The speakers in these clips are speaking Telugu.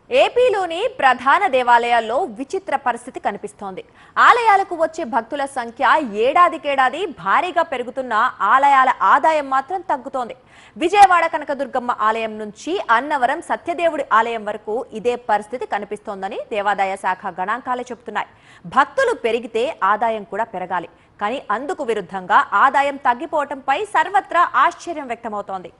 ఏపీలోని ప్రధాన దేవాలయాల్లో విచిత్ర పరిస్థితి కనిపిస్తోంది. ఆలయాలకు వచ్చే భక్తుల సంఖ్య ఏడాదికేడాది భారీగా పెరుగుతున్న ఆలయాల ఆదాయం మాత్రం తగ్గుతోంది. విజయవాడ కనకదుర్గమ్మ ఆలయం నుంచి అన్నవరం సత్యదేవుడి ఆలయం వరకు ఇదే పరిస్థితి కనిపిస్తోందని దేవాదాయ శాఖ గణాంకాలే చెబుతున్నాయి. భక్తులు పెరిగితే ఆదాయం కూడా పెరగాలి. కానీ అందుకు విరుద్ధంగా ఆదాయం తగ్గిపోవడంపై సర్వత్రా ఆశ్చర్యం వ్యక్తమవుతోంది.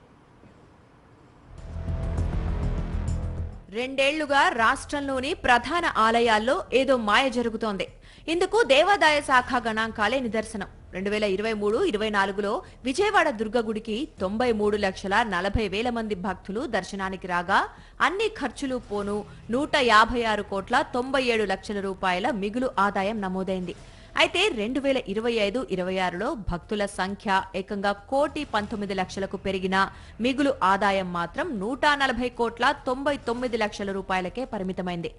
రెండేళ్లుగా రాష్ట్రంలోని ప్రధాన ఆలయాల్లో ఏదో మాయ జరుగుతోంది. ఇందుకు దేవాదాయ శాఖ గణాంకాలే నిదర్శనం. 2023-24లో విజయవాడ దుర్గగుడికి 93,40,000 మంది భక్తులు దర్శనానికి రాగా అన్ని ఖర్చులు పోను 156 కోట్ల 97 లక్షల రూపాయల మిగులు ఆదాయం నమోదైంది. అయితే 2025-26లో భక్తుల సంఖ్య ఏకంగా 1,19,00,000కు పెరిగిన మిగులు ఆదాయం మాత్రం 140 కోట్ల 99 లక్షల రూపాయలకే పరిమితమైంది.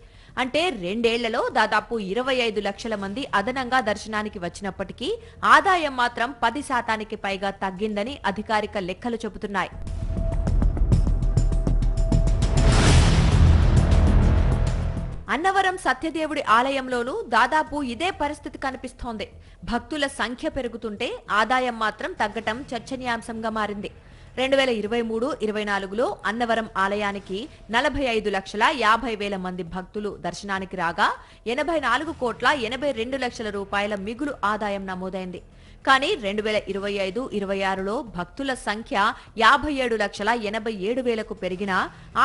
అంటే రెండేళ్లలో దాదాపు 25 లక్షల మంది అదనంగా దర్శనానికి వచ్చినప్పటికీ ఆదాయం మాత్రం 10% పైగా తగ్గిందని అధికారిక లెక్కలు చెబుతున్నాయి. అన్నవరం సత్యదేవుడి ఆలయంలోనూ దాదాపు ఇదే పరిస్థితి కనిపిస్తోంది. భక్తుల సంఖ్య పెరుగుతుంటే ఆదాయం మాత్రం తగ్గటం చర్చనీయాంశంగా మారింది. 2023-24లో అన్నవరం ఆలయానికి 45,50,000 మంది భక్తులు దర్శనానికి రాగా 84 కోట్ల 82 లక్షల రూపాయల మిగులు ఆదాయం నమోదైంది. కానీ 2025-26లో భక్తుల సంఖ్య 57,87,000కు పెరిగిన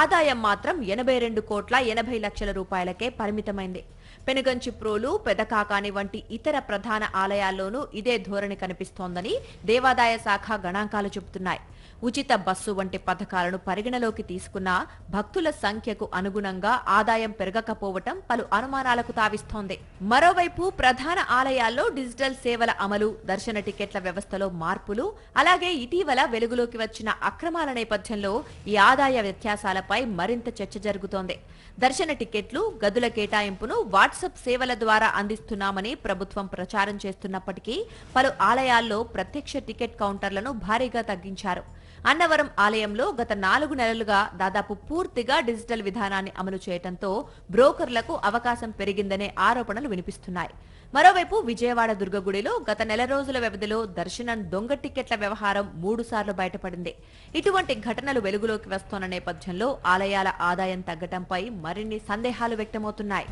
ఆదాయం మాత్రం 82 కోట్ల 80 లక్షల రూపాయలకే పరిమితమైంది. పెనుగంచిప్రోలు, పెదకాకాని వంటి ఇతర ప్రధాన ఆలయాల్లోనూ ఇదే ధోరణి కనిపిస్తోందని దేవాదాయ శాఖ గణాంకాలు చెబుతున్నాయి. ఉచిత బస్సు వంటి పథకాలను పరిగణలోకి తీసుకున్న భక్తుల సంఖ్యకు అనుగుణంగా ఆదాయం పెరగకపోవటం పలు అనుమానాలకు తావిస్తోంది. మరోవైపు ప్రధాన ఆలయాల్లో డిజిటల్ సేవల అమలు, దర్శన టికెట్ల వ్యవస్థలో మార్పులు, అలాగే ఇటీవల వెలుగులోకి వచ్చిన అక్రమాల నేపథ్యంలో ఈ ఆదాయ వ్యత్యాసాలపై మరింత చర్చ జరుగుతోంది. దర్శన టికెట్లు, గదుల కేటాయింపును వాట్సాప్ సేవల ద్వారా అందిస్తున్నామని ప్రభుత్వం ప్రచారం చేస్తున్నప్పటికీ పలు ఆలయాల్లో ప్రత్యక్ష టికెట్ కౌంటర్లను భారీగా తగ్గించారు. అన్నవరం ఆలయంలో గత 4 నెలలుగా దాదాపు పూర్తిగా డిజిటల్ విధానాన్ని అమలు చేయడంతో బ్రోకర్లకు అవకాశం పెరిగిందనే ఆరోపణలు వినిపిస్తున్నాయి. మరోవైపు విజయవాడ దుర్గగుడిలో గత నెల రోజుల వ్యవధిలో దర్శనం దొంగ టికెట్ల వ్యవహారం 3 సార్లు బయటపడింది. ఇటువంటి ఘటనలు వెలుగులోకి వస్తున్న నేపథ్యంలో ఆలయాల ఆదాయం తగ్గటంపై మరిన్ని సందేహాలు వ్యక్తమవుతున్నాయి.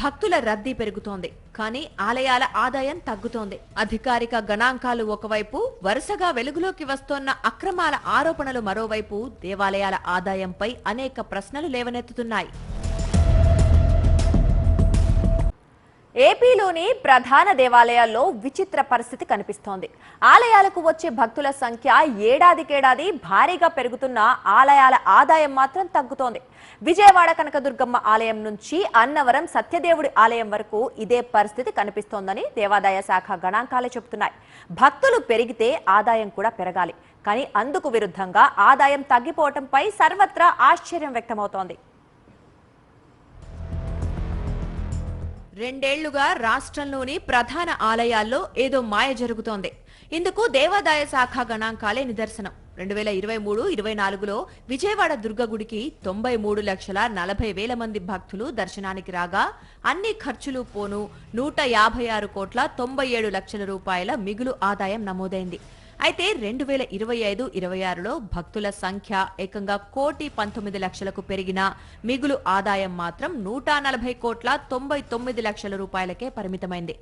భక్తుల రద్దీ పెరుగుతోంది, కానీ ఆలయాల ఆదాయం తగ్గుతోంది. అధికారిక గణాంకాలు ఒకవైపు, వరుసగా వెలుగులోకి వస్తోన్న అక్రమాల ఆరోపణలు మరోవైపు దేవాలయాల ఆదాయంపై అనేక ప్రశ్నలు లేవనెత్తుతున్నాయి. ఏపీలోని ప్రధాన దేవాలయాల్లో విచిత్ర పరిస్థితి కనిపిస్తోంది. ఆలయాలకు వచ్చే భక్తుల సంఖ్య ఏడాదికేడాది భారీగా పెరుగుతున్న ఆలయాల ఆదాయం మాత్రం తగ్గుతోంది. విజయవాడ కనకదుర్గమ్మ ఆలయం నుంచి అన్నవరం సత్యదేవుడి ఆలయం వరకు ఇదే పరిస్థితి కనిపిస్తోందని దేవాదాయ శాఖ గణాంకాలే చెబుతున్నాయి. భక్తులు పెరిగితే ఆదాయం కూడా పెరగాలి. కానీ అందుకు విరుద్ధంగా ఆదాయం తగ్గిపోవడంపై సర్వత్రా ఆశ్చర్యం వ్యక్తమవుతోంది. రెండేళ్లుగా రాష్ట్రంలోని ప్రధాన ఆలయాల్లో ఏదో మాయ జరుగుతోంది. ఇందుకు దేవాదాయ శాఖ గణాంకాలే నిదర్శనం. 2023-24లో విజయవాడ దుర్గగుడికి 93,40,000 మంది భక్తులు దర్శనానికి రాగా అన్ని ఖర్చులు పోను 156 కోట్ల 97 లక్షల రూపాయల మిగులు ఆదాయం నమోదైంది. అయితే 2025-26లో భక్తుల సంఖ్య ఏకంగా 1,19,00,000కు పెరిగిన మిగులు ఆదాయం మాత్రం 140 కోట్ల 99 లక్షల రూపాయలకే పరిమితమైంది.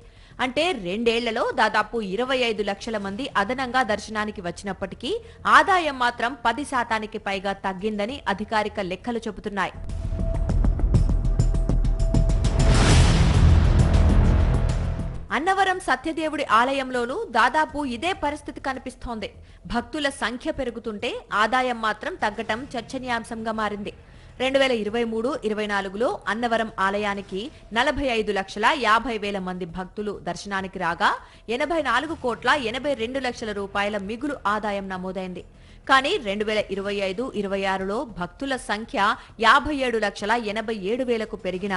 అంటే రెండేళ్లలో దాదాపు 25 లక్షల మంది అదనంగా దర్శనానికి వచ్చినప్పటికీ ఆదాయం మాత్రం 10% పైగా తగ్గిందని అధికారిక లెక్కలు చెబుతున్నాయి. అన్నవరం సత్యదేవుడి ఆలయంలోనూ దాదాపు ఇదే పరిస్థితి కనిపిస్తోంది. భక్తుల సంఖ్య పెరుగుతుంటే ఆదాయం మాత్రం తగ్గటం చర్చనీయాంశంగా మారింది. 2023-24లో అన్నవరం ఆలయానికి 45,50,000 మంది భక్తులు దర్శనానికి రాగా 84 కోట్ల 82 లక్షల రూపాయల మిగులు ఆదాయం నమోదైంది. కానీ 2025-26లో భక్తుల సంఖ్య 57,87,000కు పెరిగిన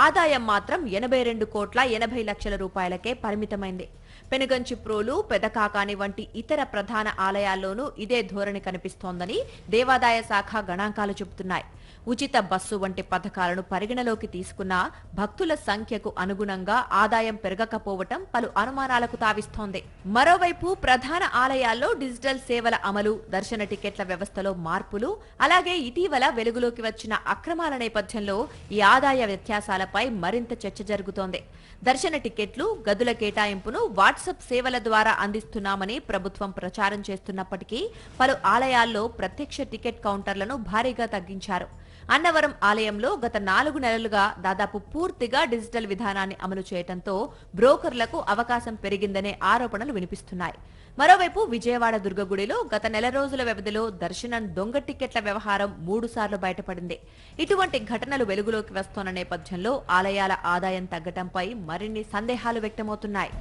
ఆదాయం మాత్రం 82 కోట్ల 80 లక్షల రూపాయలకే పరిమితమైంది. పెనుగంచిప్రోలు, పెదకాకాని వంటి ఇతర ప్రధాన ఆలయాల్లోనూ ఇదే ధోరణి కనిపిస్తోందని దేవాదాయ శాఖ గణాంకాలు చెబుతున్నాయి. ఉచిత బస్సు వంటి పథకాలను పరిగణలోకి తీసుకున్న భక్తుల సంఖ్యకు అనుగుణంగా ఆదాయం పెరగకపోవటం పలు అనుమానాలకు తావిస్తోంది. మరోవైపు ప్రధాన ఆలయాల్లో డిజిటల్ సేవల అమలు, దర్శన టికెట్ల వ్యవస్థలో మార్పులు, అలాగే ఇటీవల వెలుగులోకి వచ్చిన అక్రమాల నేపథ్యంలో ఈ ఆదాయ వ్యత్యాసాలపై మరింత చర్చ జరుగుతోంది. దర్శన టికెట్లు, గదుల కేటాయింపును వాట్సాప్ సేవల ద్వారా అందిస్తున్నామని ప్రభుత్వం ప్రచారం చేస్తున్నప్పటికీ పలు ఆలయాల్లో ప్రత్యక్ష టికెట్ కౌంటర్లను భారీగా తగ్గించారు. అన్నవరం ఆలయంలో గత 4 నెలలుగా దాదాపు పూర్తిగా డిజిటల్ విధానాన్ని అమలు చేయడంతో బ్రోకర్లకు అవకాశం పెరిగిందనే ఆరోపణలు వినిపిస్తున్నాయి. మరోవైపు విజయవాడ దుర్గగుడిలో గత నెల రోజుల వ్యవధిలో దర్శనం దొంగ టికెట్ల వ్యవహారం 3 సార్లు బయటపడింది. ఇటువంటి ఘటనలు వెలుగులోకి వస్తున్న నేపథ్యంలో ఆలయాల ఆదాయం తగ్గడంపై మరిన్ని సందేహాలు వ్యక్తమవుతున్నాయి.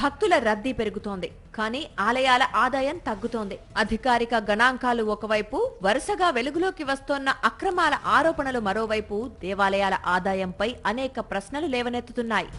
భక్తుల రద్దీ పెరుగుతోంది, కానీ ఆలయాల ఆదాయం తగ్గుతోంది. అధికారిక గణాంకాలు ఒకవైపు, వరుసగా వెలుగులోకి వస్తోన్న అక్రమాల ఆరోపణలు మరోవైపు దేవాలయాల ఆదాయంపై అనేక ప్రశ్నలు లేవనెత్తుతున్నాయి.